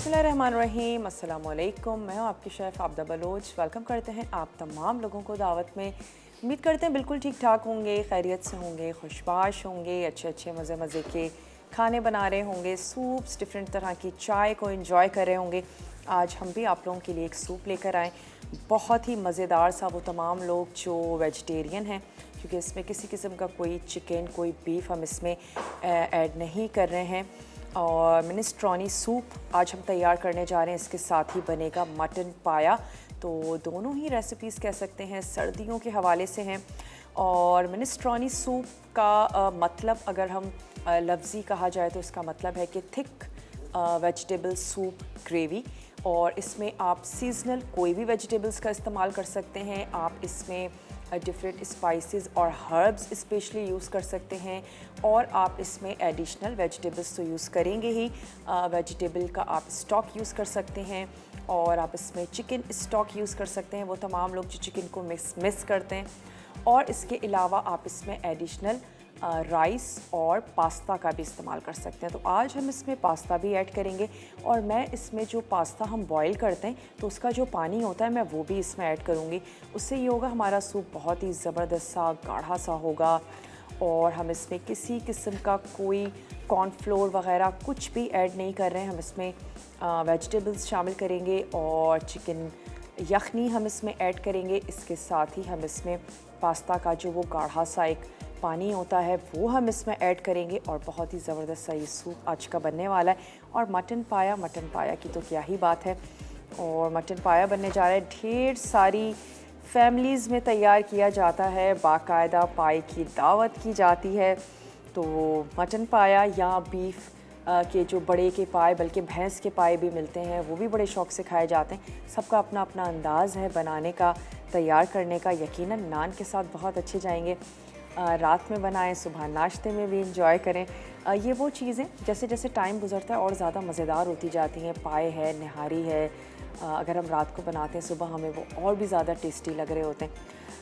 बिस्मिल्लाहिर्रहमानिर्रहीम, अस्सलाम वालेकुम। मैं हूँ आपकी शेफ़ आबदा बलोच। वेलकम करते हैं आप तमाम लोगों को दावत में। उम्मीद करते हैं बिल्कुल ठीक ठाक होंगे, खैरियत से होंगे, खुशबाश होंगे, अच्छे अच्छे मज़े मज़े के खाने बना रहे होंगे, सूप्स, डिफरेंट तरह की चाय को एंजॉय कर रहे होंगे। आज हम भी आप लोगों के लिए एक सूप लेकर आए, बहुत ही मज़ेदार सा। वो तमाम लोग जो वेजिटेरियन हैं, क्योंकि इसमें किसी किस्म का कोई चिकन, कोई बीफ हम इसमें ऐड नहीं कर रहे हैं। और मिनेस्ट्रॉनी सूप आज हम तैयार करने जा रहे हैं। इसके साथ ही बनेगा मटन पाया। तो दोनों ही रेसिपीज़ कह सकते हैं सर्दियों के हवाले से हैं। और मिनेस्ट्रॉनी सूप का मतलब अगर हम लफ्ज़ी कहा जाए तो इसका मतलब है कि थिक वेजिटेबल सूप ग्रेवी। और इसमें आप सीज़नल कोई भी वेजिटेबल्स का इस्तेमाल कर सकते हैं। आप इसमें डिफरेंट स्पाइसेस और हर्ब्स स्पेशली यूज़ कर सकते हैं। और आप इसमें एडिशनल वेजिटेबल्स तो यूज़ करेंगे ही, वेजिटेबल का आप स्टॉक यूज़ कर सकते हैं। और आप इसमें चिकन स्टॉक यूज़ कर सकते हैं, वो तमाम लोग जो चिकन को मिस करते हैं। और इसके अलावा आप इसमें एडिशनल राइस और पास्ता का भी इस्तेमाल कर सकते हैं। तो आज हम इसमें पास्ता भी ऐड करेंगे। और मैं इसमें जो पास्ता हम बॉईल करते हैं तो उसका जो पानी होता है मैं वो भी इसमें ऐड करूँगी। उससे ये होगा हमारा सूप बहुत ही ज़बरदस्त सा गाढ़ा सा होगा। और हम इसमें किसी किस्म का कोई कॉर्नफ्लोर वग़ैरह कुछ भी ऐड नहीं कर रहे हैं। हम इसमें वेजिटेबल्स शामिल करेंगे और चिकन यखनी हम इसमें ऐड करेंगे। इसके साथ ही हम इसमें पास्ता का जो वो गाढ़ा सा एक पानी होता है वो हम इसमें ऐड करेंगे। और बहुत ही ज़बरदस्त सा ये सूप आज का बनने वाला है। और मटन पाया की तो क्या ही बात है। और मटन पाया बनने जा रहा है, ढेर सारी फैमिलीज़ में तैयार किया जाता है, बाकायदा पाए की दावत की जाती है। तो मटन पाया या बीफ के जो बड़े के पाए, बल्कि भैंस के पाए भी मिलते हैं, वो भी बड़े शौक़ से खाए जाते हैं। सबका अपना अपना अंदाज़ है बनाने का, तैयार करने का। यकीनन नान के साथ बहुत अच्छे जाएंगे। रात में बनाएं, सुबह नाश्ते में भी इंजॉय करें। ये वो चीज़ें जैसे जैसे टाइम गुजरता है और ज़्यादा मज़ेदार होती जाती हैं। पाए है, निहारी है, अगर हम रात को बनाते हैं सुबह हमें वो और भी ज़्यादा टेस्टी लग रहे होते हैं।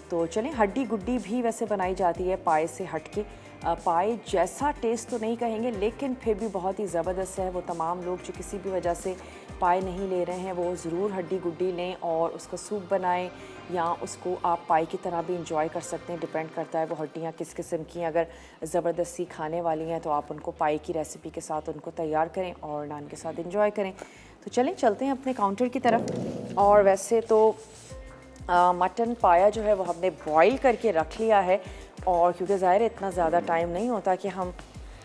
तो चलें, हड्डी गुड्डी भी वैसे बनाई जाती है पाए से हट के। पाए जैसा टेस्ट तो नहीं कहेंगे, लेकिन फिर भी बहुत ही ज़बरदस्त है। वो तमाम लोग जो किसी भी वजह से पाए नहीं ले रहे हैं वो ज़रूर हड्डी गुड्डी लें और उसका सूप बनाएं, या उसको आप पाए की तरह भी इंजॉय कर सकते हैं। डिपेंड करता है वो हड्डियाँ किस किस्म की हैं। अगर ज़बरदस्ती खाने वाली हैं तो आप उनको पाए की रेसिपी के साथ उनको तैयार करें और नान के साथ इंजॉय करें। तो चलें, चलते हैं अपने काउंटर की तरफ। और वैसे तो मटन पाया जो है वो हमने बॉईल करके रख लिया है। और क्योंकि ज़ाहिर है इतना ज़्यादा टाइम नहीं होता कि हम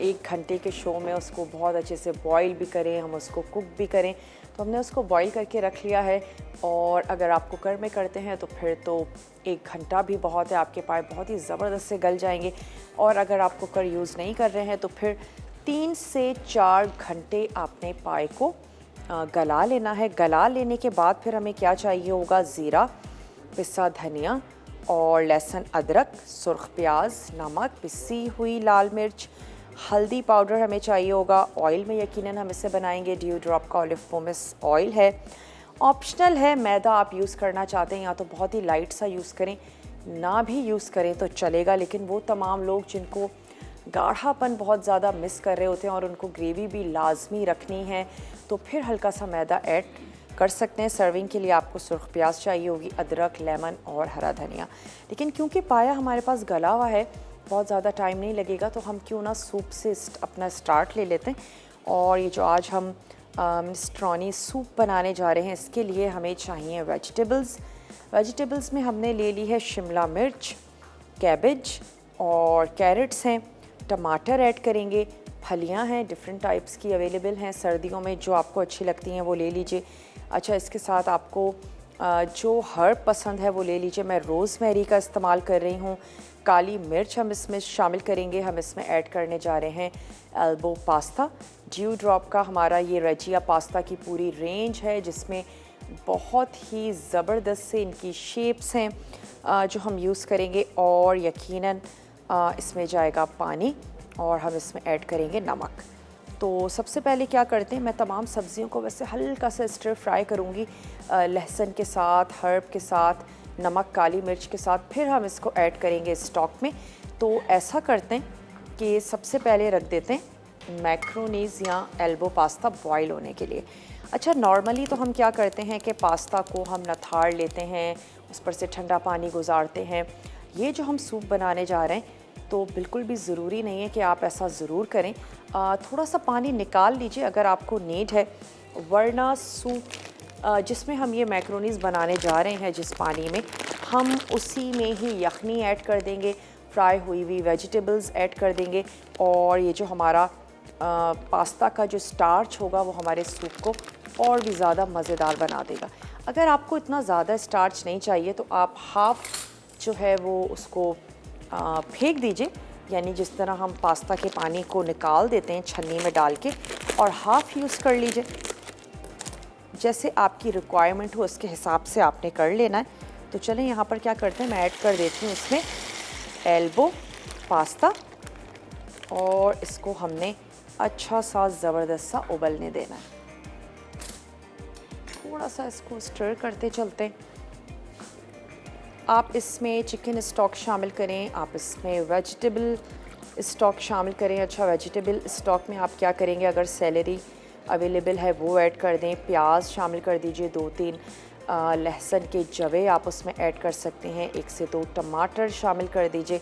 1 घंटे के शो में उसको बहुत अच्छे से बॉईल भी करें, हम उसको कुक भी करें। तो हमने उसको बॉईल करके रख लिया है। और अगर आप कुकर में करते हैं तो फिर तो 1 घंटा भी बहुत है, आपके पाए बहुत ही ज़बरदस्त से गल जाएंगे। और अगर आप कुकर यूज़ नहीं कर रहे हैं तो फिर 3 से 4 घंटे आपने पाए को गला लेना है। गला लेने के बाद फिर हमें क्या चाहिए होगा, ज़ीरा, पिसा धनिया और लहसुन अदरक, सुर्ख प्याज, नमक, पिसी हुई लाल मिर्च, हल्दी पाउडर हमें चाहिए होगा। ऑयल में यकीनन हम इसे बनाएंगे, ड्यू ड्रॉप का ऑलिव पोमेस ऑयल है, ऑप्शनल है। मैदा आप यूज़ करना चाहते हैं या तो बहुत ही लाइट सा यूज़ करें, ना भी यूज़ करें तो चलेगा। लेकिन वो तमाम लोग जिनको गाढ़ापन बहुत ज़्यादा मिस कर रहे होते हैं और उनको ग्रेवी भी लाजमी रखनी है तो फिर हल्का सा मैदा ऐड कर सकते हैं। सर्विंग के लिए आपको सुर्ख प्याज चाहिए होगी, अदरक, लेमन और हरा धनिया। लेकिन क्योंकि पाया हमारे पास गला हुआ है, बहुत ज़्यादा टाइम नहीं लगेगा, तो हम क्यों ना सूप से अपना स्टार्ट ले लेते हैं। और ये जो आज हम मिनेस्ट्रॉनी सूप बनाने जा रहे हैं इसके लिए हमें चाहिए वेजिटेबल्स में हमने ले ली है शिमला मिर्च, कैबेज और कैरेट्स हैं। टमाटर ऐड करेंगे, फलियां हैं, डिफरेंट टाइप्स की अवेलेबल हैं सर्दियों में, जो आपको अच्छी लगती हैं वो ले लीजिए। अच्छा, इसके साथ आपको जो हर्ब पसंद है वो ले लीजिए। मैं रोज़मेरी का इस्तेमाल कर रही हूँ। काली मिर्च हम इसमें शामिल करेंगे। हम इसमें ऐड करने जा रहे हैं एल्बो पास्ता। ड्यू ड्रॉप का हमारा ये रजिया पास्ता की पूरी रेंज है जिसमें बहुत ही ज़बरदस्त से इनकी शेप्स हैं जो हम यूज़ करेंगे। और यकीनन इसमें जाएगा पानी और हम इसमें ऐड करेंगे नमक। तो सबसे पहले क्या करते हैं, मैं तमाम सब्ज़ियों को वैसे हल्का सा स्टर फ्राई करूँगी लहसुन के साथ, हर्ब के साथ, नमक, काली मिर्च के साथ। फिर हम इसको ऐड करेंगे स्टॉक में। तो ऐसा करते हैं कि सबसे पहले रख देते हैं मैक्रोनीज़ या एल्बो पास्ता बॉईल होने के लिए। अच्छा, नॉर्मली तो हम क्या करते हैं कि पास्ता को हम नथाड़ लेते हैं, उस पर से ठंडा पानी गुजारते हैं। ये जो हम सूप बनाने जा रहे हैं तो बिल्कुल भी ज़रूरी नहीं है कि आप ऐसा ज़रूर करें। थोड़ा सा पानी निकाल लीजिए अगर आपको नीड है, वरना सूप जिसमें हम ये मैक्रोनीज़ बनाने जा रहे हैं, जिस पानी में, हम उसी में ही यखनी ऐड कर देंगे, फ्राई हुई हुई वेजिटेबल्स ऐड कर देंगे, और ये जो हमारा पास्ता का जो स्टार्च होगा वो हमारे सूप को और भी ज़्यादा मज़ेदार बना देगा। अगर आपको इतना ज़्यादा स्टार्च नहीं चाहिए तो आप हाफ़ जो है वो उसको फेंक दीजिए, यानी जिस तरह हम पास्ता के पानी को निकाल देते हैं छन्नी में डाल के, और हाफ़ यूज़ कर लीजिए। जैसे आपकी रिक्वायरमेंट हो उसके हिसाब से आपने कर लेना है। तो चलें यहाँ पर क्या करते हैं, मैं ऐड कर देती हूँ इसमें एल्बो पास्ता, और इसको हमने अच्छा सा ज़बरदस्त सा उबलने देना है। थोड़ा सा इसको स्टर करते चलते हैं। आप इसमें चिकन स्टॉक शामिल करें, आप इसमें वेजिटेबल स्टॉक शामिल करें। अच्छा, वेजिटेबल स्टॉक में आप क्या करेंगे, अगर सेलरी अवेलेबल है वो ऐड कर दें, प्याज शामिल कर दीजिए, 2-3 लहसुन के जवे आप उसमें ऐड कर सकते हैं, 1 से 2 टमाटर शामिल कर दीजिए,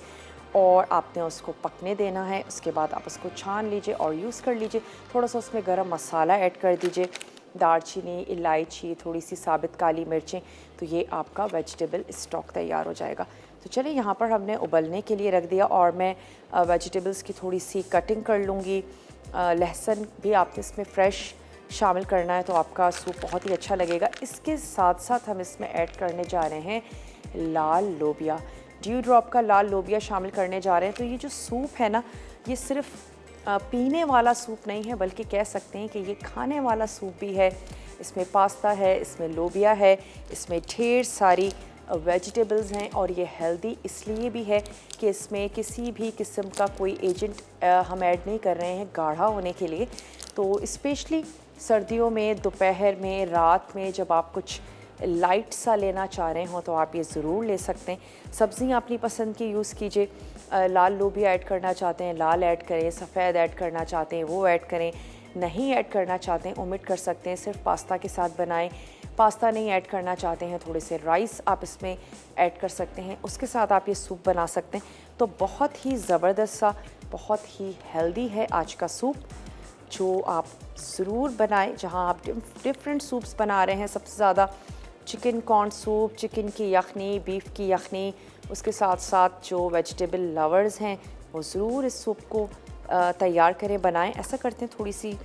और आपने उसको पकने देना है। उसके बाद आप उसको छान लीजिए और यूज़ कर लीजिए। थोड़ा सा उसमें गरम मसाला ऐड कर दीजिए, दालचीनी, इलायची, थोड़ी सी साबित काली मिर्चें, तो ये आपका वेजिटेबल स्टॉक तैयार हो जाएगा। तो चलिए, यहाँ पर हमने उबलने के लिए रख दिया, और मैं वेजिटेबल्स की थोड़ी सी कटिंग कर लूँगी। लहसुन भी आपने इसमें फ़्रेश शामिल करना है तो आपका सूप बहुत ही अच्छा लगेगा। इसके साथ साथ हम इसमें ऐड करने जा रहे हैं लाल लोबिया, ड्यू ड्रॉप का लाल लोबिया शामिल करने जा रहे हैं। तो ये जो सूप है ना, ये सिर्फ पीने वाला सूप नहीं है, बल्कि कह सकते हैं कि ये खाने वाला सूप भी है। इसमें पास्ता है, इसमें लोबिया है, इसमें ढेर सारी वेजिटेबल्स हैं, और ये हेल्दी इसलिए भी है कि इसमें किसी भी किस्म का कोई एजेंट हम ऐड नहीं कर रहे हैं गाढ़ा होने के लिए। तो स्पेशली सर्दियों में, दोपहर में, रात में, जब आप कुछ लाइट सा लेना चाह रहे हो तो आप ये ज़रूर ले सकते हैं। सब्ज़ियाँ अपनी पसंद की यूज़ कीजिए। लाल लोबिया ऐड करना चाहते हैं लाल ऐड करें, सफ़ेद ऐड करना चाहते हैं वो ऐड करें, नहीं ऐड करना चाहते हैं ओमिट कर सकते हैं, सिर्फ पास्ता के साथ बनाएं। पास्ता नहीं ऐड करना चाहते हैं, थोड़े से राइस आप इसमें ऐड कर सकते हैं, उसके साथ आप ये सूप बना सकते हैं। तो बहुत ही ज़बरदस्त सा, बहुत ही हेल्दी है आज का सूप, जो आप ज़रूर बनाएं। जहां आप डिफरेंट सूप्स बना रहे हैं, सबसे ज़्यादा चिकन कॉर्न सूप, चिकन की यखनी, बीफ की यखनी, उसके साथ साथ जो वेजिटेबल लवर्स हैं वो ज़रूर इस सूप को तैयार करें, बनाएं। ऐसा करते हैं, थोड़ी सी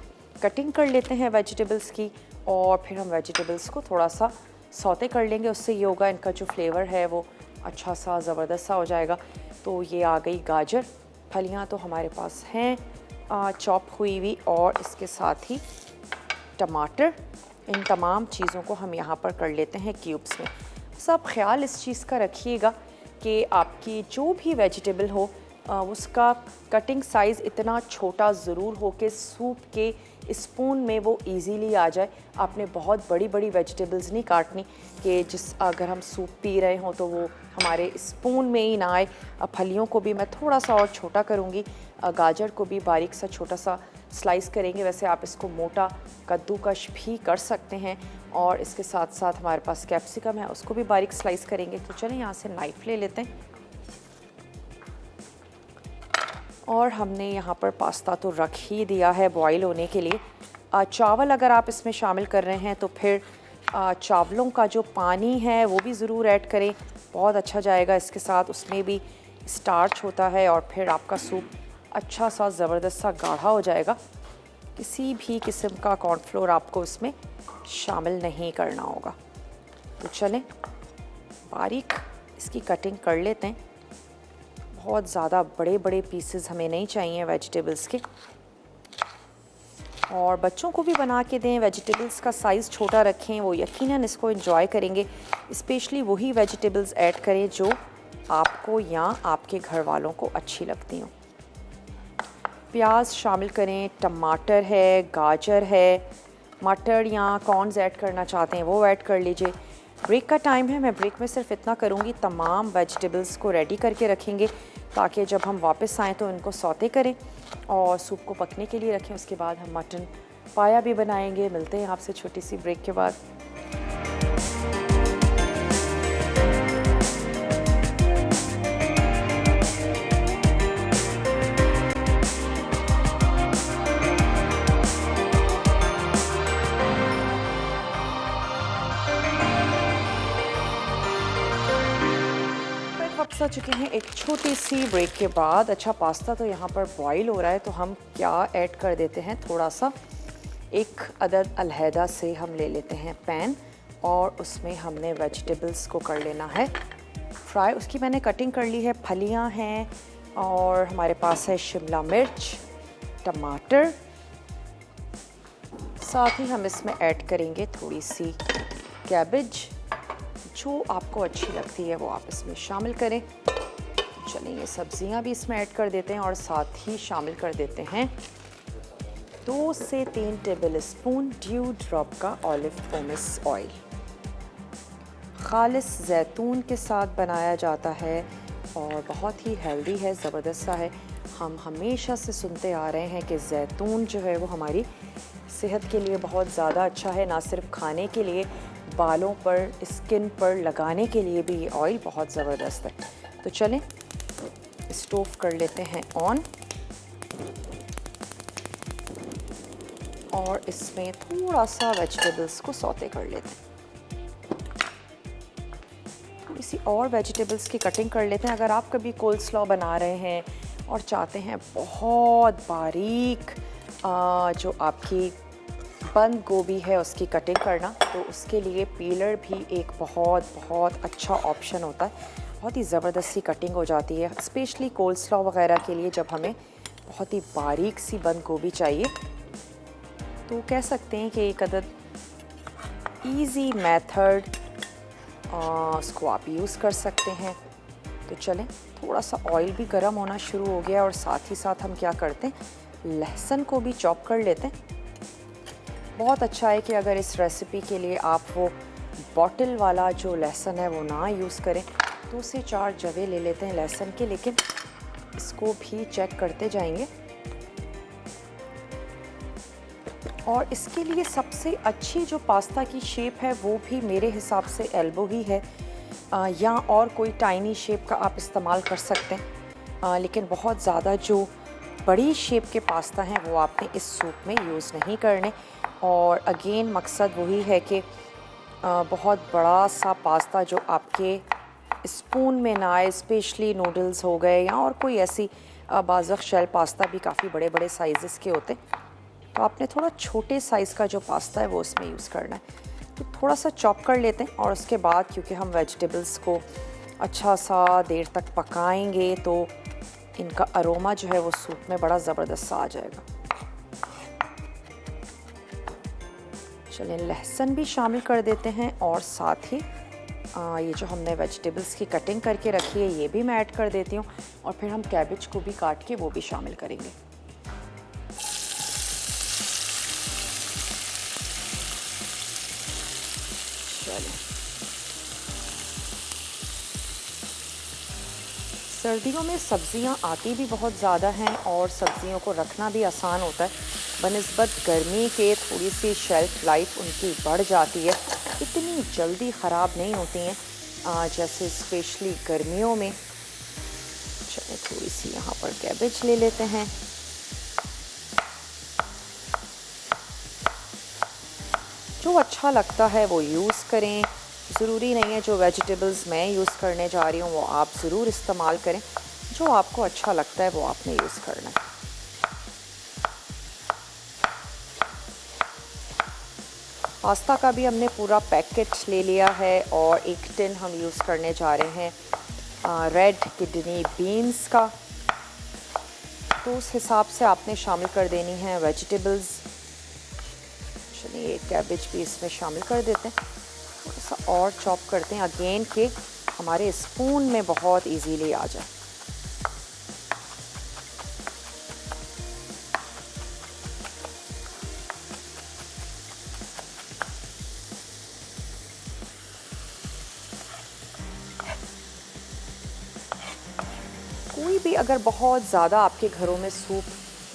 कटिंग कर लेते हैं वेजिटेबल्स की, और फिर हम वेजिटेबल्स को थोड़ा सा सौते कर लेंगे। उससे ये होगा, इनका जो फ्लेवर है वो अच्छा सा ज़बरदस्त सा हो जाएगा। तो ये आ गई गाजर, फलियाँ तो हमारे पास हैं चॉप हुई हुई, और इसके साथ ही टमाटर। इन तमाम चीज़ों को हम यहाँ पर कर लेते हैं क्यूब्स में। सब ख्याल इस चीज़ का रखिएगा कि आपकी जो भी वेजिटेबल हो उसका कटिंग साइज़ इतना छोटा ज़रूर हो कि सूप के स्पून में वो इजीली आ जाए। आपने बहुत बड़ी बड़ी वेजिटेबल्स नहीं काटनी कि अगर हम सूप पी रहे हों तो वो हमारे स्पून में ही ना आए। फलियों को भी मैं थोड़ा सा और छोटा करूँगी, गाजर को भी बारीक सा छोटा सा स्लाइस करेंगे। वैसे आप इसको मोटा कद्दूकश भी कर सकते हैं, और इसके साथ साथ हमारे पास कैप्सिकम है, उसको भी बारीक स्लाइस करेंगे। तो चलें, यहाँ से नाइफ़ ले लेते हैं, और हमने यहाँ पर पास्ता तो रख ही दिया है बॉईल होने के लिए। चावल अगर आप इसमें शामिल कर रहे हैं तो फिर चावलों का जो पानी है वो भी ज़रूर ऐड करें, बहुत अच्छा जाएगा इसके साथ। उसमें भी स्टार्च होता है, और फिर आपका सूप अच्छा सा ज़बरदस्त सा गाढ़ा हो जाएगा। किसी भी किस्म का कॉर्नफ्लोर आपको इसमें शामिल नहीं करना होगा। तो चलें, बारीक इसकी कटिंग कर लेते हैं। बहुत ज़्यादा बड़े बड़े पीसेस हमें नहीं चाहिए वेजिटेबल्स के, और बच्चों को भी बना के दें। वेजिटेबल्स का साइज़ छोटा रखें, वो यकीनन इसको एंजॉय करेंगे। स्पेशली वही वेजिटेबल्स ऐड करें जो आपको या आपके घर वालों को अच्छी लगती हों। प्याज शामिल करें, टमाटर है, गाजर है, मटर या कॉर्नस ऐड करना चाहते हैं वो ऐड कर लीजिए। ब्रेक का टाइम है, मैं ब्रेक में सिर्फ इतना करूँगी, तमाम वेजिटेबल्स को रेडी करके रखेंगे ताकि जब हम वापस आएँ तो इनको सौते करें और सूप को पकने के लिए रखें। उसके बाद हम मटन पाया भी बनाएंगे। मिलते हैं आपसे छोटी सी ब्रेक के बाद। वापस आ चुके हैं एक छोटी सी ब्रेक के बाद। अच्छा, पास्ता तो यहाँ पर बॉईल हो रहा है, तो हम क्या ऐड कर देते हैं, थोड़ा सा एक अदद अलहदा से हम ले लेते हैं पैन और उसमें हमने वेजिटेबल्स को कर लेना है फ्राई। उसकी मैंने कटिंग कर ली है, फलियाँ हैं और हमारे पास है शिमला मिर्च, टमाटर। साथ ही हम इसमें ऐड करेंगे थोड़ी सी कैबेज। जो आपको अच्छी लगती है वो आप इसमें शामिल करें। चलिए, ये सब्जियां भी इसमें ऐड कर देते हैं और साथ ही शामिल कर देते हैं 2 से 3 टेबल स्पून ड्यू ड्रॉप का ऑलिव पोमेस ऑयल। खालिस जैतून के साथ बनाया जाता है और बहुत ही हेल्दी है, ज़बरदस्त सा है। हम हमेशा से सुनते आ रहे हैं कि जैतून जो है वो हमारी सेहत के लिए बहुत ज़्यादा अच्छा है, ना सिर्फ खाने के लिए, बालों पर, स्किन पर लगाने के लिए भी ये ऑयल बहुत ज़बरदस्त है। तो चलें, स्टोव कर लेते हैं ऑन और इसमें थोड़ा सा वेजिटेबल्स को सौते कर लेते हैं। थोड़ी सी और वेजिटेबल्स की कटिंग कर लेते हैं। अगर आप कभी कोल्ड बना रहे हैं और चाहते हैं बहुत बारीक जो आपकी बंद गोभी है उसकी कटिंग करना, तो उसके लिए पीलर भी एक बहुत अच्छा ऑप्शन होता है। बहुत ही ज़बरदस्त सी कटिंग हो जाती है, स्पेशली कोल्ड वगैरह के लिए जब हमें बहुत ही बारीक सी बंद गोभी चाहिए। तो कह सकते हैं कि एक अदद ईज़ी मेथड उसको आप यूज़ कर सकते हैं। तो चलें, थोड़ा सा ऑयल भी गर्म होना शुरू हो गया और साथ ही साथ हम क्या करते हैं, लहसुन को भी चॉप कर लेते हैं। बहुत अच्छा है कि अगर इस रेसिपी के लिए आप वो बॉटल वाला जो लहसुन है वो ना यूज़ करें। 2 से 4 जवे ले लेते हैं लहसुन के, लेकिन इसको भी चेक करते जाएंगे। और इसके लिए सबसे अच्छी जो पास्ता की शेप है वो भी मेरे हिसाब से एल्बो ही है, या और कोई टाइनी शेप का आप इस्तेमाल कर सकते हैं। लेकिन बहुत ज़्यादा जो बड़ी शेप के पास्ता हैं वो आपने इस सूप में यूज़ नहीं करने। और अगेन मकसद वही है कि बहुत बड़ा सा पास्ता जो आपके स्पून में ना आए, स्पेशली नूडल्स हो गए या और कोई ऐसी बाज़क शेल पास्ता भी काफ़ी बड़े बड़े साइज़ के होते, तो आपने थोड़ा छोटे साइज़ का जो पास्ता है वो उसमें यूज़ करना है। तो थोड़ा सा चॉप कर लेते हैं और उसके बाद क्योंकि हम वेजिटेबल्स को अच्छा सा देर तक पकाएंगे तो इनका अरोमा जो है वो सूप में बड़ा ज़बरदस्त सा आ जाएगा। चलें, लहसुन भी शामिल कर देते हैं और साथ ही ये जो हमने वेजिटेबल्स की कटिंग करके रखी है ये भी मैं ऐड कर देती हूँ और फिर हम कैबेज को भी काट के वो भी शामिल करेंगे। चलें, सर्दियों में सब्जियां आती भी बहुत ज़्यादा हैं और सब्जियों को रखना भी आसान होता है। बनिस्बत गर्मी के थोड़ी सी शेल्फ लाइफ उनकी बढ़ जाती है, इतनी जल्दी ख़राब नहीं होती हैं जैसे स्पेशली गर्मियों में। चलिए, थोड़ी सी यहाँ पर कैबेज ले लेते हैं। जो अच्छा लगता है वो यूज़ करें, ज़रूरी नहीं है जो वेजिटेबल्स मैं यूज़ करने जा रही हूँ वो आप ज़रूर इस्तेमाल करें। जो आपको अच्छा लगता है वो आपने यूज़ करना है। पास्ता का भी हमने पूरा पैकेट ले लिया है और एक टिन हम यूज़ करने जा रहे हैं रेड किडनी बीन्स का। तो उस हिसाब से आपने शामिल कर देनी है वेजिटेबल्स। चलिए, कैबेज भी इसमें शामिल कर देते हैं, थोड़ा सा और चॉप करते हैं अगेन कि हमारे स्पून में बहुत इजीली आ जाए। कोई भी अगर बहुत ज़्यादा आपके घरों में सूप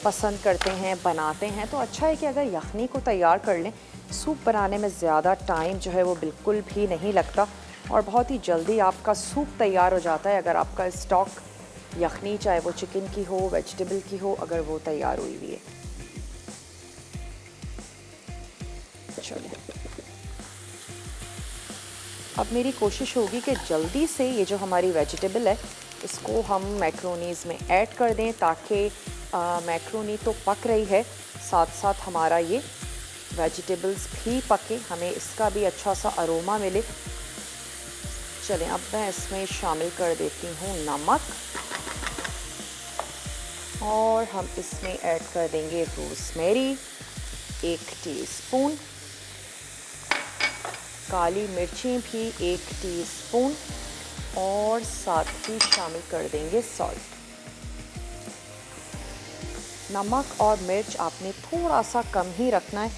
पसंद करते हैं, बनाते हैं, तो अच्छा है कि अगर यखनी को तैयार कर लें। सूप बनाने में ज़्यादा टाइम जो है वो बिल्कुल भी नहीं लगता और बहुत ही जल्दी आपका सूप तैयार हो जाता है अगर आपका स्टॉक यखनी, चाहे वो चिकन की हो, वेजिटेबल की हो, अगर वो तैयार हुई हुई है। चलिए, अब मेरी कोशिश होगी कि जल्दी से ये जो हमारी वेजिटेबल है इसको हम मैक्रोनीज़ में ऐड कर दें ताकि मैक्रोनी तो पक रही है, साथ साथ हमारा ये वेजिटेबल्स भी पके, हमें इसका भी अच्छा सा अरोमा मिले। चलें, अब मैं इसमें शामिल कर देती हूँ नमक और हम इसमें ऐड कर देंगे रोज़मेरी 1 टीस्पून, काली मिर्चें भी 1 टीस्पून और साथ ही शामिल कर देंगे सॉल्ट। नमक और मिर्च आपने थोड़ा सा कम ही रखना है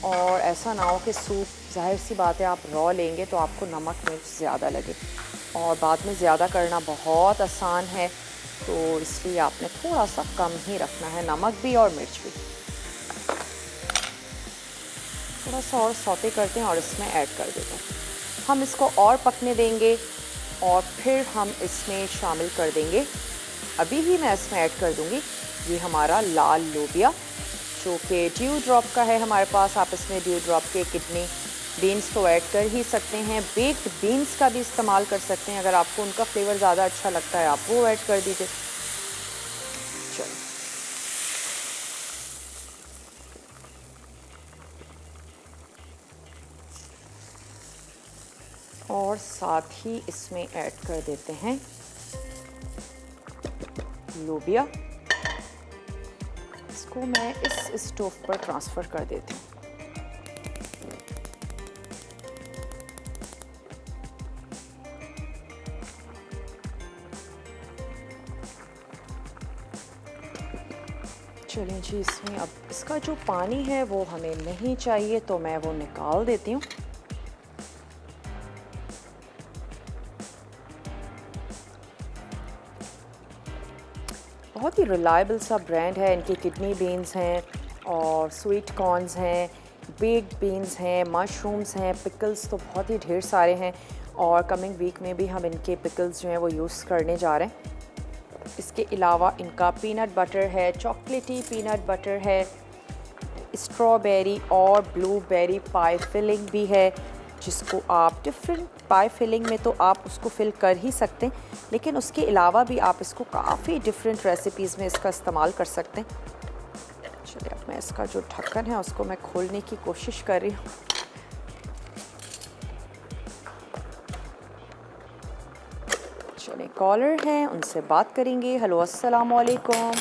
और ऐसा ना हो कि सूप, जाहिर सी बात है आप रॉ लेंगे तो आपको नमक मिर्च ज़्यादा लगे और बाद में ज़्यादा करना बहुत आसान है, तो इसलिए आपने थोड़ा सा कम ही रखना है, नमक भी और मिर्च भी। थोड़ा सा और सौते करते हैं और इसमें ऐड कर देते हैं। हम इसको और पकने देंगे और फिर हम इसमें शामिल कर देंगे, अभी ही मैं इसमें ऐड कर दूंगी, ये हमारा लाल लोबिया जो कि ड्यू ड्रॉप का है हमारे पास। आप इसमें ड्यू ड्रॉप के किडनी बीन्स तो ऐड कर ही सकते हैं, बेक्ड बीन्स का भी इस्तेमाल कर सकते हैं, अगर आपको उनका फ्लेवर ज़्यादा अच्छा लगता है आप वो ऐड कर दीजिए। चलो, और साथ ही इसमें ऐड कर देते हैं लोबिया। इसको मैं इस स्टोव पर ट्रांसफ़र कर देती हूँ। चलिए जी, इसमें अब इसका जो पानी है वो हमें नहीं चाहिए तो मैं वो निकाल देती हूँ। बहुत ही रिलायबल सा ब्रांड है, इनके किडनी बीन्स हैं और स्वीट कॉर्न्स हैं, बेक्ड बीन्स हैं, मशरूम्स हैं, पिकल्स तो बहुत ही ढेर सारे हैं और कमिंग वीक में भी हम इनके पिकल्स जो हैं वो यूज़ करने जा रहे हैं। इसके अलावा इनका पीनट बटर है, चॉकलेटी पीनट बटर है, स्ट्रॉबेरी और ब्लूबेरी पाई फिलिंग भी है, जिसको आप डिफरेंट पाई फिलिंग में तो आप उसको फिल कर ही सकते हैं, लेकिन उसके अलावा भी आप इसको काफ़ी डिफरेंट रेसिपीज़ में इसका इस्तेमाल कर सकते हैं। चलिए, अब मैं इसका जो ढक्कन है उसको मैं खोलने की कोशिश कर रही हूँ। चलिए, कॉलर हैं, उनसे बात करेंगे। हेलो, अस्सलाम वालेकुम।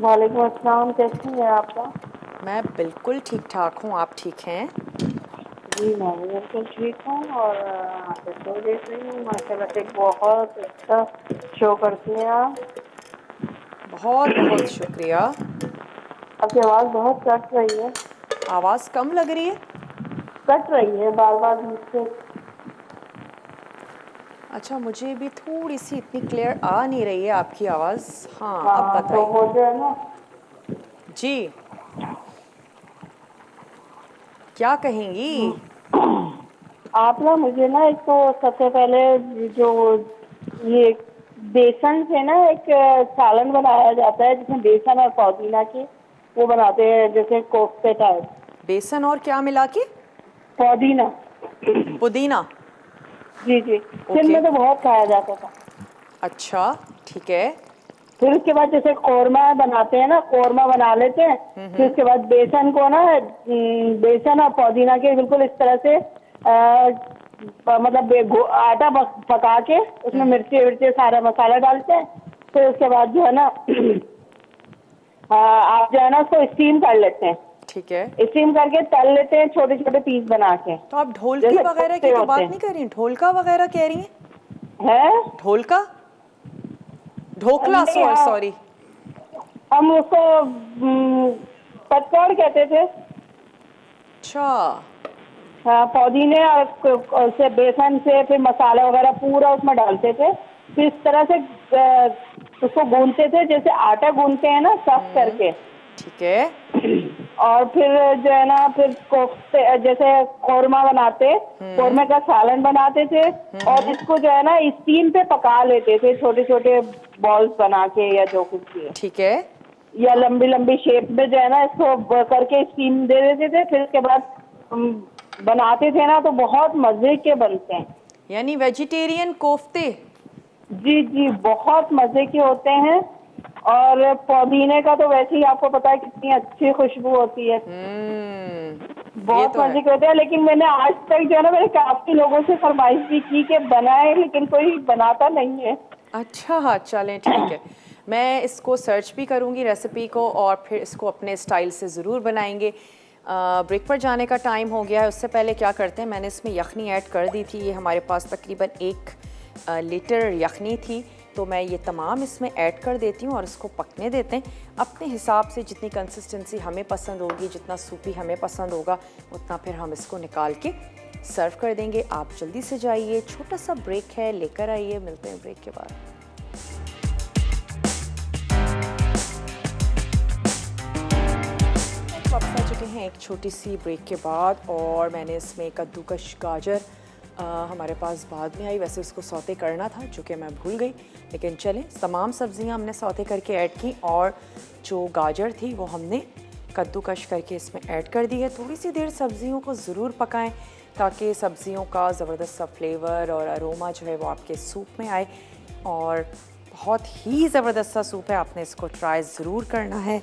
वालेकुम अस्सलाम, कैसी हैं आपका? मैं बिल्कुल ठीक ठाक हूँ, आप ठीक हैं? जी मैं भी बिल्कुल ठीक हूँ और आपका शो देख रही हूँ। माशाल्लाह से बहुत अच्छा शो करती हैं आप। बहुत बहुत शुक्रिया। आपकी आवाज़ बहुत कट रही है, आवाज़ कम लग रही है? कट रही है बार बार मुझसे। अच्छा, मुझे भी थोड़ी सी इतनी क्लियर आ नहीं रही है आपकी आवाज़। हाँ, अब हाँ तो बताइए। वो जो है ना, जी, क्या कहेंगी? आप ना मुझे ना एक तो सबसे पहले जो ये बेसन से ना एक सालन बनाया जाता है जिसमें बेसन और पुदीना के वो बनाते हैं जैसे कोफ्ते टाइप। बेसन और क्या मिला के? पुदीना। पुदीना। जी जी, सिंध ओके, में तो बहुत खाया जाता था। अच्छा, ठीक है। फिर उसके बाद जैसे कौरमा बनाते हैं ना, कौरमा बना लेते हैं। फिर उसके बाद बेसन को ना बेसन और पुदीना के बिल्कुल इस तरह से मतलब आटा पका के उसमें मिर्ची विर्ची सारा मसाला डालते हैं। फिर उसके बाद जो है ना आप जो है ना उसको स्टीम कर लेते हैं। ठीक है, स्टीम करके तल लेते हैं छोटे छोटे पीस बना के, तो आप ढोलकी जैसे वगैरह कोफ्ते की तो होते बात नहीं कर रही हैं? ढोलका वगैरह कह रही हैं? हैं। ढोलका, ढोकला, नहीं, सॉरी हाँ, सॉरी। हम उसको पतवाड़ कहते थे। अच्छा, हाँ, पुदीने और उसे बेसन से फिर मसाला वगैरह पूरा उसमें डालते थे। फिर इस तरह से उसको गूंदते थे जैसे आटा गूंदते हैं ना, सख्त करके। ठीक है। और फिर जो है ना, फिर कोफ्ते जैसे कौरमा बनाते, कौरमे का सालन बनाते थे, और इसको जो है ना स्टीम पे पका लेते थे, छोटे छोटे बॉल्स बना के या जो कुछ भी, ठीक है। या लंबी लंबी शेप में जो है ना इसको करके स्टीम दे देते थे। फिर उसके बाद बनाते थे ना, तो बहुत मजे के बनते हैं। यानी वेजिटेरियन कोफ्ते। जी जी, बहुत मजे के होते हैं। और पुदीने का तो वैसे ही आपको पता है कितनी अच्छी खुशबू होती है, बहुत तो मजे के होते हैं। लेकिन मैंने आज तक जो है ना, मैंने काफी लोगों से फरमाइश भी की कि बनाए, लेकिन कोई बनाता नहीं है। अच्छा हाँ, चलें ठीक है। मैं इसको सर्च भी करूँगी रेसिपी को, और फिर इसको अपने स्टाइल से ज़रूर बनाएंगे। ब्रेक पर जाने का टाइम हो गया है। उससे पहले क्या करते हैं, मैंने इसमें यखनी ऐड कर दी थी। ये हमारे पास तकरीबन 1 लीटर यखनी थी, तो मैं ये तमाम इसमें ऐड कर देती हूँ और इसको पकने देते हैं अपने हिसाब से। जितनी कंसिस्टेंसी हमें पसंद होगी, जितना सूपी हमें पसंद होगा, उतना फिर हम इसको निकाल के सर्व कर देंगे। आप जल्दी से जाइए, छोटा सा ब्रेक है, लेकर आइए। मिलते हैं ब्रेक के बाद। वापस आ चुके हैं एक छोटी सी ब्रेक के बाद, और मैंने इसमें कद्दूकश गाजर हमारे पास बाद में आई, वैसे उसको सौते करना था जो कि मैं भूल गई, लेकिन चलें, तमाम सब्जियां हमने सौते करके ऐड की, और जो गाजर थी वो हमने कद्दूकश करके इसमें ऐड कर दी है। थोड़ी सी देर सब्जियों को ज़रूर पकाएं ताकि सब्जियों का ज़बरदस्त सा फ्लेवर और अरोमा जो है वो आपके सूप में आए, और बहुत ही ज़बरदस्त सा सूप है। आपने इसको ट्राई ज़रूर करना है।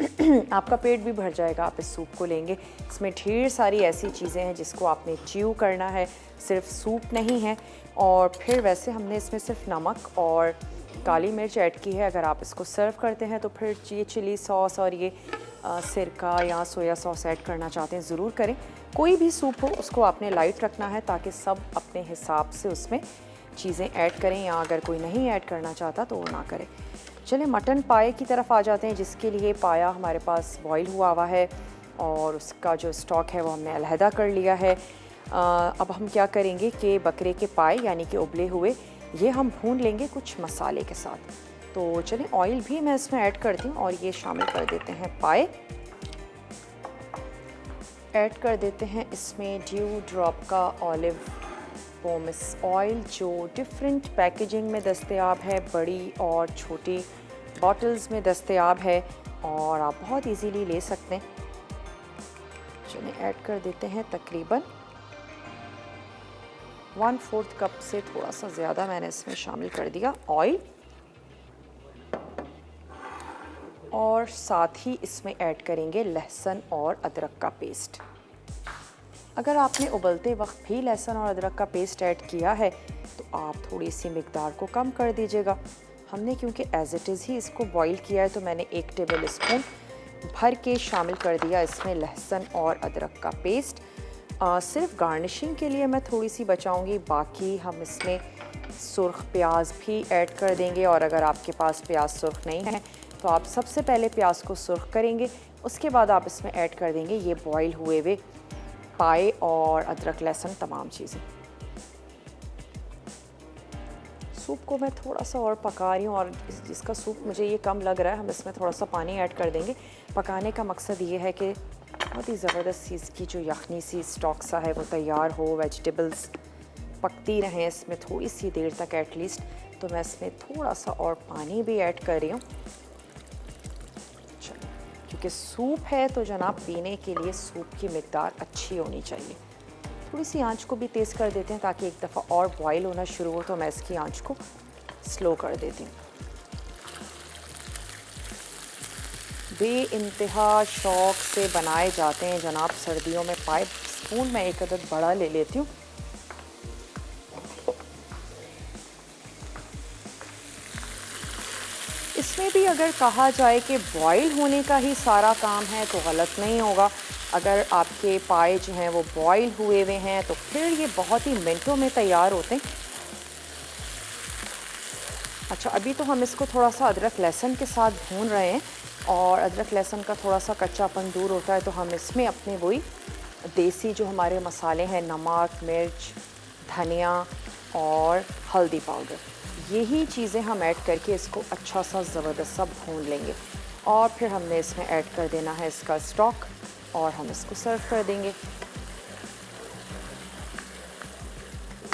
आपका पेट भी भर जाएगा आप इस सूप को लेंगे। इसमें ढेर सारी ऐसी चीज़ें हैं जिसको आपने च्यू करना है, सिर्फ सूप नहीं है। और फिर वैसे हमने इसमें सिर्फ नमक और काली मिर्च ऐड की है। अगर आप इसको सर्व करते हैं तो फिर ये चिली सॉस और ये सिरका या सोया सॉस ऐड करना चाहते हैं ज़रूर करें। कोई भी सूप हो उसको आपने लाइट रखना है ताकि सब अपने हिसाब से उसमें चीज़ें ऐड करें, या अगर कोई नहीं ऐड करना चाहता तो वो ना करें। चलिए मटन पाए की तरफ आ जाते हैं, जिसके लिए पाया हमारे पास बॉईल हुआ है और उसका जो स्टॉक है वो हमने अलहदा कर लिया है। अब हम क्या करेंगे कि बकरे के पाए यानी कि उबले हुए ये हम भून लेंगे कुछ मसाले के साथ। तो चलिए ऑयल भी मैं इसमें ऐड करती हूँ और ये शामिल कर देते हैं पाए। ऐड कर देते हैं इसमें ड्यू ड्रॉप का ऑलिव पोमेस ऑयल, जो डिफरेंट पैकेजिंग में दस्तयाब है, बड़ी और छोटी बॉटल्स में दस्तयाब है और आप बहुत इजीली ले सकते हैं। चलिए ऐड कर देते हैं तकरीबन 1/4 कप से थोड़ा सा ज़्यादा मैंने इसमें शामिल कर दिया ऑयल, और साथ ही इसमें ऐड करेंगे लहसुन और अदरक का पेस्ट। अगर आपने उबलते वक्त भी लहसुन और अदरक का पेस्ट ऐड किया है तो आप थोड़ी सी मिकदार को कम कर दीजिएगा। हमने क्योंकि एज इट इज़ ही इसको बॉईल किया है तो मैंने 1 टेबल स्पून भर के शामिल कर दिया इसमें लहसुन और अदरक का पेस्ट। सिर्फ गार्निशिंग के लिए मैं थोड़ी सी बचाऊंगी, बाकी हम इसमें सुर्ख प्याज भी ऐड कर देंगे। और अगर आपके पास प्याज सुर्ख नहीं है तो आप सबसे पहले प्याज को सुर्ख करेंगे, उसके बाद आप इसमें ऐड कर देंगे ये बॉईल हुए हुए पाए और अदरक लहसुन तमाम चीज़ें। सूप को मैं थोड़ा सा और पका रही हूँ, और जिसका सूप मुझे ये कम लग रहा है हम इसमें थोड़ा सा पानी ऐड कर देंगे। पकाने का मकसद ये है कि बहुत ही ज़बरदस्त चीज़ की जो यखनी सी स्टॉक सा है वो तैयार हो, वेजिटेबल्स पकती रहें इसमें थोड़ी सी देर तक एटलीस्ट। तो मैं इसमें थोड़ा सा और पानी भी ऐड कर रही हूँ, क्योंकि सूप है तो जनाब पीने के लिए सूप की मिकदार अच्छी होनी चाहिए। थोड़ी सी आंच को भी तेज़ कर देते हैं ताकि एक दफ़ा और बॉईल होना शुरू हो, तो मैं इसकी आंच को स्लो कर देती हूँ। बेइंतहा शौक़ से बनाए जाते हैं जनाब सर्दियों में पाए। स्पून मैं एक अदद बड़ा ले लेती हूँ। इसमें भी अगर कहा जाए कि बॉईल होने का ही सारा काम है तो गलत नहीं होगा। अगर आपके पाए जो हैं वो बॉईल हुए हुए हैं तो फिर ये बहुत ही मिनटों में तैयार होते हैं। अच्छा, अभी तो हम इसको थोड़ा सा अदरक लहसुन के साथ भून रहे हैं, और अदरक लहसुन का थोड़ा सा कच्चापन दूर होता है तो हम इसमें अपने वही देसी जो हमारे मसाले हैं, नमक, मिर्च, धनिया और हल्दी पाउडर, यही चीज़ें हम ऐड करके इसको अच्छा सा ज़बरदस्त सा भून लेंगे। और फिर हमने इसमें ऐड कर देना है इसका स्टॉक और हम इसको सर्व कर देंगे।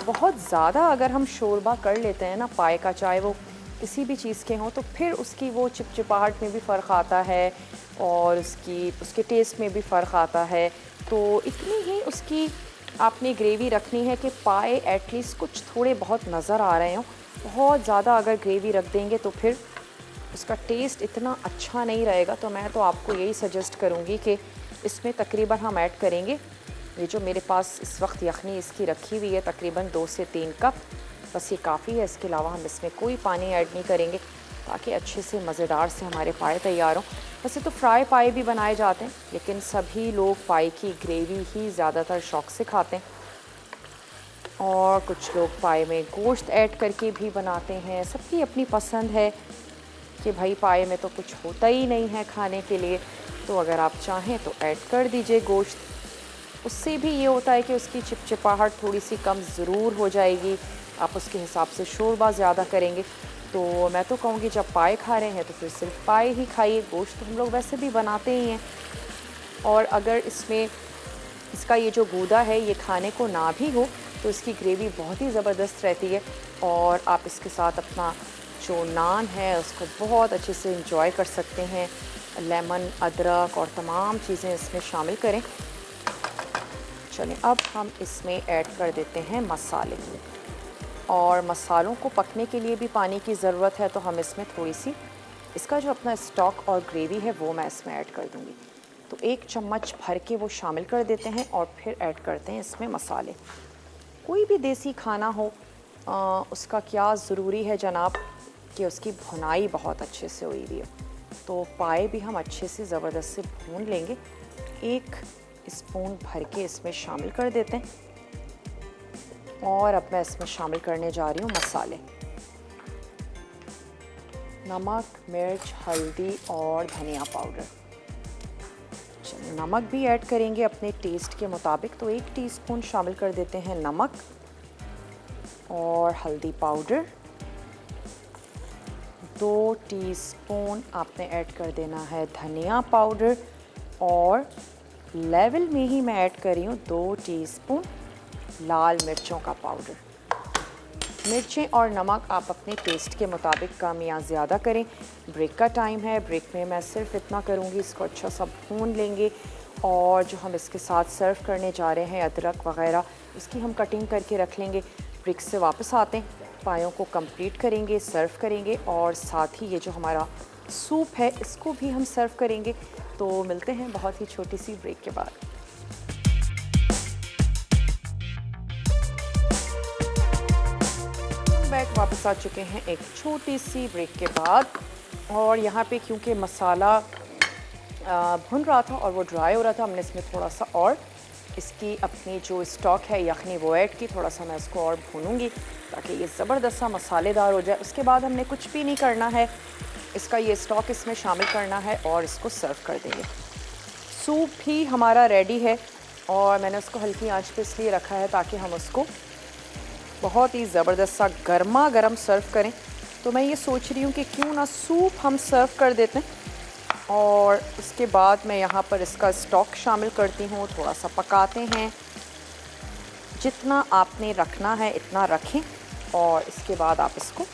बहुत ज़्यादा अगर हम शोरबा कर लेते हैं ना पाए का, चाहे वो किसी भी चीज़ के हों, तो फिर उसकी वो चिपचिपाहट में भी फ़र्क आता है और उसके टेस्ट में भी फ़र्क आता है। तो इतनी ही उसकी आपने ग्रेवी रखनी है कि पाए एटलीस्ट कुछ थोड़े बहुत नज़र आ रहे हों। बहुत ज़्यादा अगर ग्रेवी रख देंगे तो फिर उसका टेस्ट इतना अच्छा नहीं रहेगा। तो मैं तो आपको यही सजेस्ट करूँगी कि इसमें तकरीबन हम ऐड करेंगे, ये जो मेरे पास इस वक्त यखनी इसकी रखी हुई है तकरीबन 2 से 3 कप, बस ये काफ़ी है। इसके अलावा हम इसमें कोई पानी ऐड नहीं करेंगे ताकि अच्छे से मज़ेदार से हमारे पाए तैयार हों। वैसे तो फ्राई पाए भी बनाए जाते हैं, लेकिन सभी लोग पाए की ग्रेवी ही ज़्यादातर शौक़ से खाते हैं और कुछ लोग पाए में गोश्त ऐड करके भी बनाते हैं। सबकी अपनी पसंद है कि भाई पाए में तो कुछ होता ही नहीं है खाने के लिए, तो अगर आप चाहें तो ऐड कर दीजिए गोश्त। उससे भी ये होता है कि उसकी चिपचिपाहट थोड़ी सी कम ज़रूर हो जाएगी। आप उसके हिसाब से शोरबा ज़्यादा करेंगे। तो मैं तो कहूँगी जब पाए खा रहे हैं तो फिर सिर्फ पाए ही खाइए, गोश्त तो हम लोग वैसे भी बनाते ही हैं। और अगर इसमें इसका ये जो गूदा है ये खाने को ना भी हो तो इसकी ग्रेवी बहुत ही ज़बरदस्त रहती है और आप इसके साथ अपना जो नान है उसको बहुत अच्छे से इंजॉय कर सकते हैं। लेमन, अदरक और तमाम चीज़ें इसमें शामिल करें। चलें अब हम इसमें ऐड कर देते हैं मसाले, और मसालों को पकने के लिए भी पानी की ज़रूरत है, तो हम इसमें थोड़ी सी इसका जो अपना स्टॉक और ग्रेवी है वो मैं इसमें ऐड कर दूँगी। तो 1 चम्मच भर के वो शामिल कर देते हैं और फिर ऐड करते हैं इसमें मसाले। कोई भी देसी खाना हो उसका क्या ज़रूरी है जनाब कि उसकी भुनाई बहुत अच्छे से हुई हुई हो। तो पाए भी हम अच्छे से ज़बरदस्त से भून लेंगे। 1 स्पून भर के इसमें शामिल कर देते हैं और अब मैं इसमें शामिल करने जा रही हूँ मसाले, नमक, मिर्च, हल्दी और धनिया पाउडर। चलिए नमक भी ऐड करेंगे अपने टेस्ट के मुताबिक, तो 1 टीस्पून शामिल कर देते हैं नमक और हल्दी पाउडर। 2 टीस्पून आपने ऐड कर देना है धनिया पाउडर और लेवल में ही मैं ऐड कर रही हूँ 2 टीस्पून लाल मिर्चों का पाउडर। मिर्चें और नमक आप अपने टेस्ट के मुताबिक कम या ज़्यादा करें। ब्रेक का टाइम है, ब्रेक में मैं सिर्फ इतना करूँगी, इसको अच्छा सा भून लेंगे और जो हम इसके साथ सर्व करने जा रहे हैं अदरक वग़ैरह उसकी हम कटिंग करके रख लेंगे। ब्रेक से वापस आते हैं, पायों को कंप्लीट करेंगे, सर्व करेंगे और साथ ही ये जो हमारा सूप है इसको भी हम सर्व करेंगे। तो मिलते हैं बहुत ही छोटी सी ब्रेक के बाद। बैक वापस आ चुके हैं एक छोटी सी ब्रेक के बाद, और यहाँ पे क्योंकि मसाला भुन रहा था और वो ड्राई हो रहा था, हमने इसमें थोड़ा सा और इसकी अपनी जो स्टॉक है यखनी वो ऐड की। थोड़ा सा मैं इसको और भूनूंगी ताकि ये ज़बरदस्त सा मसालेदार हो जाए। उसके बाद हमने कुछ भी नहीं करना है, इसका ये स्टॉक इसमें शामिल करना है और इसको सर्व कर देंगे। सूप भी हमारा रेडी है और मैंने उसको हल्की आंच पे इसलिए रखा है ताकि हम उसको बहुत ही ज़बरदस्त सा गर्मा गर्म सर्व करें। तो मैं ये सोच रही हूँ कि क्यों ना सूप हम सर्व कर देते हैं और उसके बाद मैं यहाँ पर इसका स्टॉक शामिल करती हूँ। थोड़ा सा पकाते हैं, जितना आपने रखना है इतना रखें और इसके बाद आप इसको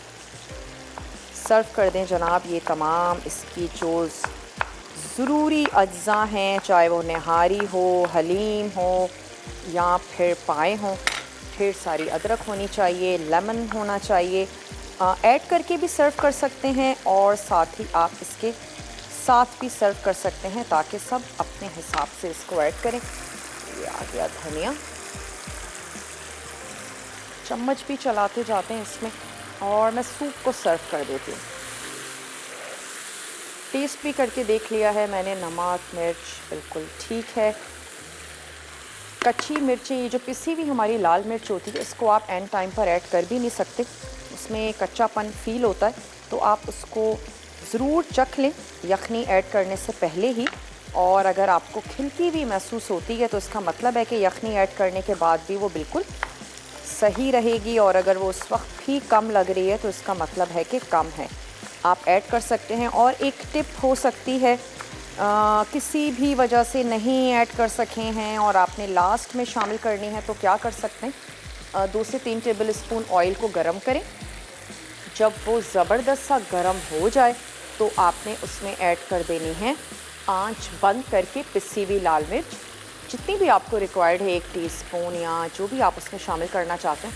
सर्व कर दें जनाब। ये तमाम इसकी जो ज़रूरी अज्जा हैं, चाहे वो नहारी हो, हलीम हो या फिर पाए हों, ढेर सारी अदरक होनी चाहिए, लेमन होना चाहिए, ऐड करके भी सर्व कर सकते हैं और साथ ही आप इसके साथ भी सर्व कर सकते हैं ताकि सब अपने हिसाब से इसको ऐड करें। ये आ गया धनिया, चम्मच भी चलाते जाते हैं इसमें और मैं सूप को सर्व कर देती हूँ। टेस्ट भी करके देख लिया है मैंने, नमक मिर्च बिल्कुल ठीक है। कच्ची मिर्ची, ये जो पिसी हुई हमारी लाल मिर्च होती है, इसको आप एंड टाइम पर ऐड कर भी नहीं सकते, उसमें कच्चापन फील होता है, तो आप उसको ज़रूर चख लें यखनी ऐड करने से पहले ही। और अगर आपको खिलती हुई महसूस होती है तो इसका मतलब है कि यखनी ऐड करने के बाद भी वो बिल्कुल सही रहेगी, और अगर वो उस वक्त भी कम लग रही है तो इसका मतलब है कि कम है। आप ऐड कर सकते हैं। और एक टिप हो सकती है, किसी भी वजह से नहीं ऐड कर सके हैं और आपने लास्ट में शामिल करनी है तो क्या कर सकते हैं, 2 से 3 टेबल स्पून ऑयल को गर्म करें। जब वो ज़बरदस्त सा गर्म हो जाए तो आपने उसमें ऐड कर देनी है आंच बंद करके पिसी हुई लाल मिर्च, जितनी भी आपको रिक्वायर्ड है, 1 टीस्पून या जो भी आप उसमें शामिल करना चाहते हैं।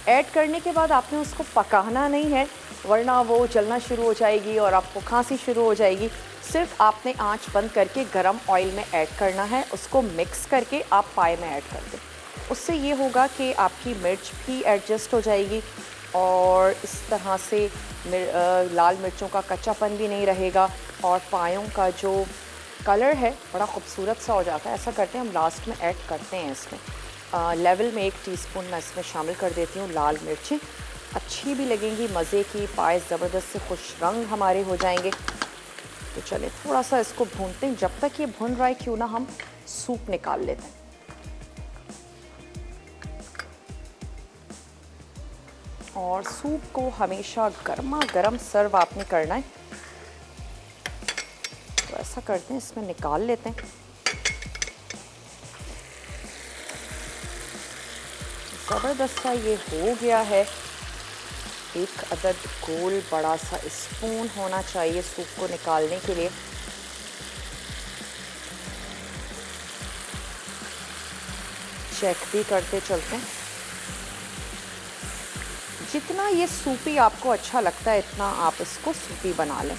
ऐड करने के बाद आपने उसको पकाना नहीं है, वरना वो जलना शुरू हो जाएगी और आपको खांसी शुरू हो जाएगी। सिर्फ आपने आंच बंद करके गरम ऑयल में ऐड करना है, उसको मिक्स करके आप पाए में ऐड कर दें। उससे ये होगा कि आपकी मिर्च भी एडजस्ट हो जाएगी और इस तरह से लाल मिर्चों का कच्चापन भी नहीं रहेगा और पायों का जो कलर है बड़ा खूबसूरत सा हो जाता है। ऐसा करते हैं, हम लास्ट में ऐड करते हैं इसमें लेवल में 1 टीस्पून मैं इसमें शामिल कर देती हूँ लाल मिर्चें। अच्छी भी लगेंगी, मज़े की, पाए ज़बरदस्त से खुश रंग हमारे हो जाएंगे। तो चले थोड़ा सा इसको भूनते हैं। जब तक ये भुन रहा है क्यों ना हम सूप निकाल लेते हैं। और सूप को हमेशा गर्मा गर्म सर्व आपने करना है। तो ऐसा करते हैं, इसमें निकाल लेते हैं। ज़बरदस्त सा ये हो गया है। एक अदद गोल बड़ा सा स्पून होना चाहिए सूप को निकालने के लिए। चेक भी करते चलते हैं। जितना ये सूपी आपको अच्छा लगता है इतना आप इसको सूपी बना लें।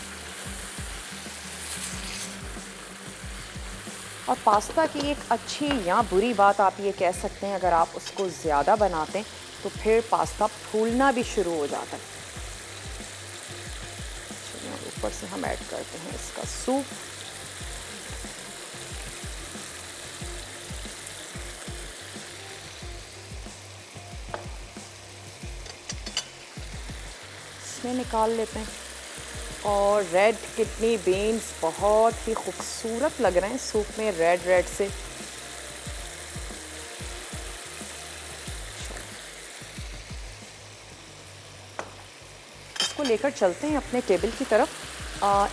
और पास्ता की एक अच्छी या बुरी बात आप ये कह सकते हैं, अगर आप उसको ज़्यादा बनाते हैं तो फिर पास्ता फूलना भी शुरू हो जाता है। चलिए ऊपर से हम ऐड करते हैं इसका सूप। इसमें निकाल लेते हैं। और रेड किडनी बीन्स बहुत ही खूबसूरत लग रहे हैं सूप में, रेड रेड से। इसको लेकर चलते हैं अपने टेबल की तरफ।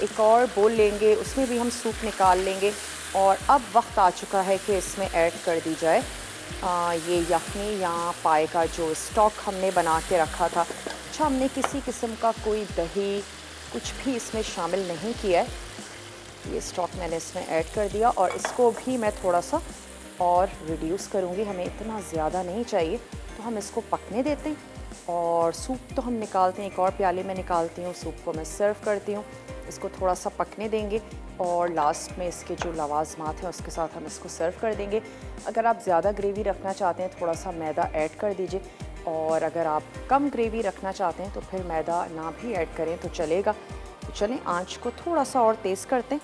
एक और बोल लेंगे, उसमें भी हम सूप निकाल लेंगे। और अब वक्त आ चुका है कि इसमें ऐड कर दी जाए ये यखनी या पाए का जो स्टॉक हमने बना के रखा था। अच्छा, हमने किसी किस्म का कोई दही कुछ भी इसमें शामिल नहीं किया है। ये स्टॉक मैंने इसमें ऐड कर दिया और इसको भी मैं थोड़ा सा और रिड्यूस करूँगी, हमें इतना ज़्यादा नहीं चाहिए। तो हम इसको पकने देते हैं और सूप तो हम निकालते हैं, एक और प्याले में निकालती हूँ, सूप को मैं सर्व करती हूँ। इसको थोड़ा सा पकने देंगे और लास्ट में इसके जो लवाजमात हैं उसके साथ हम इसको सर्व कर देंगे। अगर आप ज़्यादा ग्रेवी रखना चाहते हैं थोड़ा सा मैदा ऐड कर दीजिए, और अगर आप कम ग्रेवी रखना चाहते हैं तो फिर मैदा ना भी ऐड करें तो चलेगा। तो चलें आंच को थोड़ा सा और तेज़ करते हैं।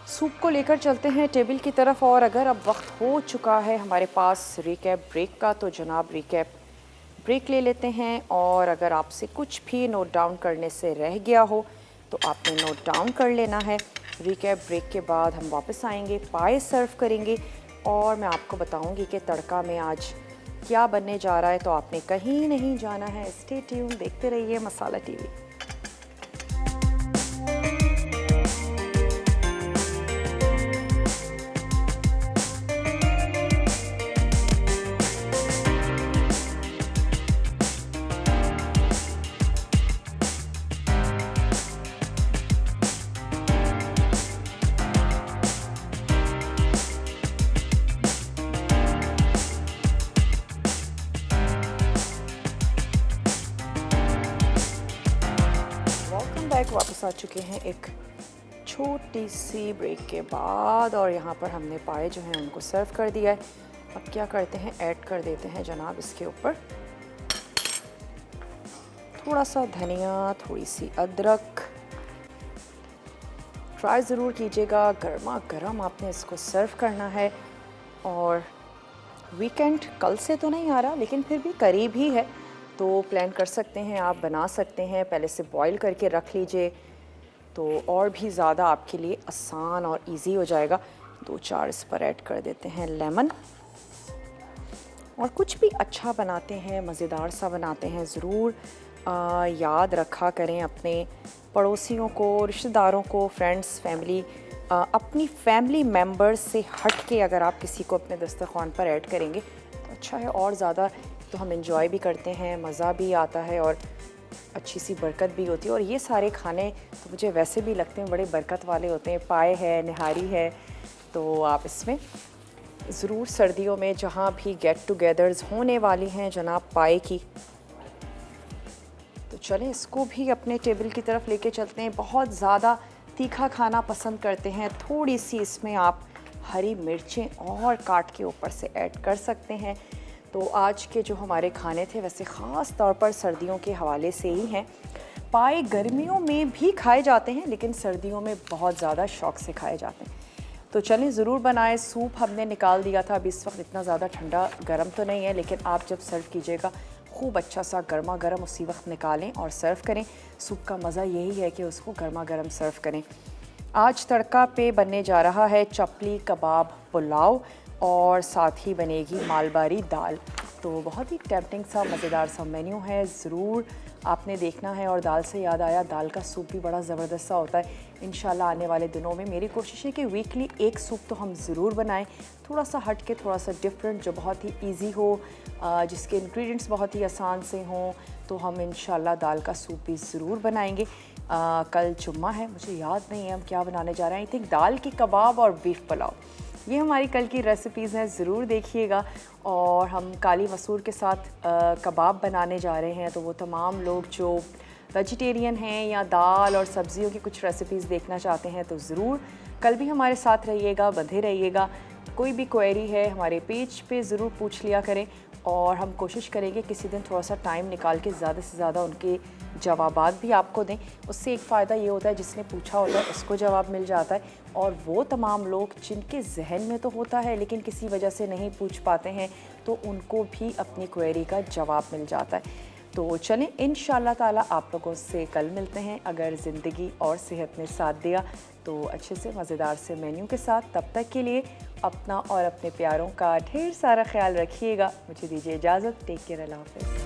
सूप को लेकर चलते हैं टेबल की तरफ। और अगर अब वक्त हो चुका है हमारे पास रिकैप ब्रेक का, तो जनाब रिकैप ब्रेक ले लेते हैं। और अगर आपसे कुछ भी नोट डाउन करने से रह गया हो तो आपने नोट डाउन कर लेना है। रिकैप ब्रेक के बाद हम वापस आएंगे, पाए सर्व करेंगे और मैं आपको बताऊंगी कि तड़का में आज क्या बनने जा रहा है। तो आपने कहीं नहीं जाना है, स्टे ट्यून, देखते रहिए मसाला टीवी। वापस आ चुके हैं एक छोटी सी ब्रेक के बाद, और यहाँ पर हमने पाए जो हैं उनको सर्व कर दिया है। अब क्या करते हैं, ऐड कर देते हैं जनाब इसके ऊपर थोड़ा सा धनिया, थोड़ी सी अदरक। ट्राई ज़रूर कीजिएगा, गर्मा गर्म आपने इसको सर्व करना है। और वीकेंड कल से तो नहीं आ रहा लेकिन फिर भी करीब ही है, तो प्लान कर सकते हैं, आप बना सकते हैं। पहले से बॉईल करके रख लीजिए तो और भी ज़्यादा आपके लिए आसान और इजी हो जाएगा। 2-4 इस पर ऐड कर देते हैं लेमन। और कुछ भी अच्छा बनाते हैं, मज़ेदार सा बनाते हैं, ज़रूर याद रखा करें अपने पड़ोसियों को, रिश्तेदारों को, फ्रेंड्स, फैमिली, अपनी फैमिली मेम्बर्स से हट के अगर आप किसी को अपने दस्तरख़्वान पर ऐड करेंगे तो अच्छा है, और ज़्यादा तो हम इंजॉय भी करते हैं, मज़ा भी आता है और अच्छी सी बरकत भी होती है। और ये सारे खाने तो मुझे वैसे भी लगते हैं बड़े बरकत वाले होते हैं। पाए है, निहारी है, तो आप इसमें ज़रूर सर्दियों में जहाँ भी गेट टुगेदर्स होने वाली हैं जनाब पाए की, तो चलें इसको भी अपने टेबल की तरफ लेके चलते हैं। बहुत ज़्यादा तीखा खाना पसंद करते हैं, थोड़ी सी इसमें आप हरी मिर्चें और काट के ऊपर से ऐड कर सकते हैं। तो आज के जो हमारे खाने थे वैसे ख़ास तौर पर सर्दियों के हवाले से ही हैं। पाए गर्मियों में भी खाए जाते हैं लेकिन सर्दियों में बहुत ज़्यादा शौक़ से खाए जाते हैं। तो चलें ज़रूर बनाएं। सूप हमने निकाल दिया था, अभी इस वक्त इतना ज़्यादा ठंडा गर्म तो नहीं है, लेकिन आप जब सर्व कीजिएगा खूब अच्छा सा गर्मा गर्म उसी वक्त निकालें और सर्व करें। सूप का मज़ा यही है कि उसको गर्मा गर्म सर्व करें। आज तड़का पे बनने जा रहा है चपली कबाब पुलाव और साथ ही बनेगी मालबारी दाल। तो बहुत ही टेम्पटिंग सा मज़ेदार सा मेन्यू है, ज़रूर आपने देखना है। और दाल से याद आया, दाल का सूप भी बड़ा ज़बरदस्त सा होता है। इंशाल्लाह आने वाले दिनों में मेरी कोशिश है कि वीकली एक सूप तो हम ज़रूर बनाएं, थोड़ा सा हट के, थोड़ा सा डिफरेंट, जो बहुत ही इजी हो, जिसके इंग्रेडिएंट्स बहुत ही आसान से हों। तो हम इंशाल्लाह दाल का सूप भी ज़रूर बनाएंगे। कल जुम्मा है, मुझे याद नहीं है हम क्या बनाने जा रहे हैं। आई थिंक दाल की कबाब और बीफ पुलाव, ये हमारी कल की रेसिपीज़ हैं, ज़रूर देखिएगा। और हम काली मसूर के साथ कबाब बनाने जा रहे हैं। तो वो तमाम लोग जो वेजिटेरियन हैं या दाल और सब्ज़ियों की कुछ रेसिपीज़ देखना चाहते हैं तो ज़रूर कल भी हमारे साथ रहिएगा, बंधे रहिएगा। कोई भी क्वेरी है हमारे पेज पे ज़रूर पूछ लिया करें और हम कोशिश करेंगे किसी दिन थोड़ा सा टाइम निकाल के ज़्यादा से ज़्यादा उनके जवाबात भी आपको दें। उससे एक फ़ायदा ये होता है जिसने पूछा होता है उसको जवाब मिल जाता है, और वो तमाम लोग जिनके जहन में तो होता है लेकिन किसी वजह से नहीं पूछ पाते हैं तो उनको भी अपनी क्वेरी का जवाब मिल जाता है। तो चलें, इंशाल्लाह ताला आप लोगों से कल मिलते हैं, अगर ज़िंदगी और सेहत ने साथ दिया तो अच्छे से मज़ेदार से मेन्यू के साथ। तब तक के लिए अपना और अपने प्यारों का ढेर सारा ख्याल रखिएगा। मुझे दीजिए इजाज़त। टेक केयर, अल्लाह हाफ़िज़।